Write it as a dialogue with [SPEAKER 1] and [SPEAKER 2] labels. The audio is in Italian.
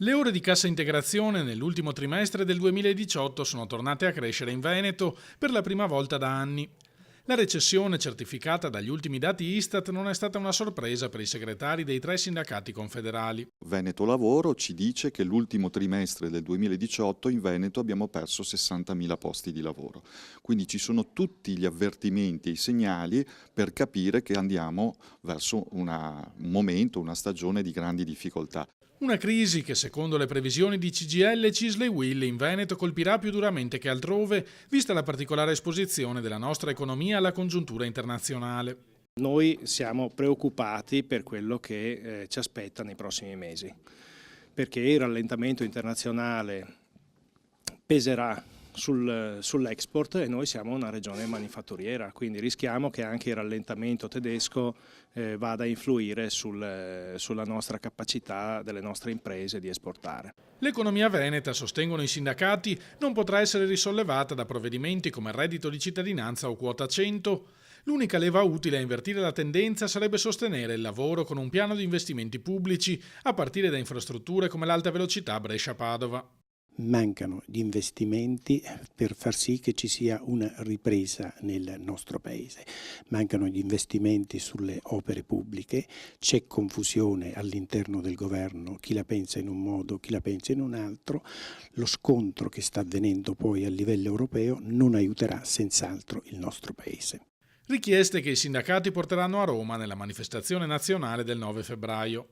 [SPEAKER 1] Le ore di cassa integrazione nell'ultimo trimestre del 2018 sono tornate a crescere in Veneto per la prima volta da anni. La recessione certificata dagli ultimi dati Istat non è stata una sorpresa per i segretari dei 3 sindacati confederali.
[SPEAKER 2] Veneto Lavoro ci dice che l'ultimo trimestre del 2018 in Veneto abbiamo perso 60.000 posti di lavoro. Quindi ci sono tutti gli avvertimenti e i segnali per capire che andiamo verso un momento, una stagione di grandi difficoltà.
[SPEAKER 1] Una crisi che, secondo le previsioni di CGIL, CISL e UIL, in Veneto colpirà più duramente che altrove, vista la particolare esposizione della nostra economia alla congiuntura internazionale.
[SPEAKER 3] Noi siamo preoccupati per quello che ci aspetta nei prossimi mesi, perché il rallentamento internazionale peserà sull'export e noi siamo una regione manifatturiera, quindi rischiamo che anche il rallentamento tedesco vada a influire sulla nostra capacità delle nostre imprese di esportare.
[SPEAKER 1] L'economia veneta, sostengono i sindacati, non potrà essere risollevata da provvedimenti come il reddito di cittadinanza o quota 100. L'unica leva utile a invertire la tendenza sarebbe sostenere il lavoro con un piano di investimenti pubblici, a partire da infrastrutture come l'alta velocità Brescia-Padova.
[SPEAKER 4] Mancano gli investimenti per far sì che ci sia una ripresa nel nostro Paese. Mancano gli investimenti sulle opere pubbliche, c'è confusione all'interno del governo, chi la pensa in un modo, chi la pensa in un altro. Lo scontro che sta avvenendo poi a livello europeo non aiuterà senz'altro il nostro Paese.
[SPEAKER 1] Richieste che i sindacati porteranno a Roma nella manifestazione nazionale del 9 febbraio.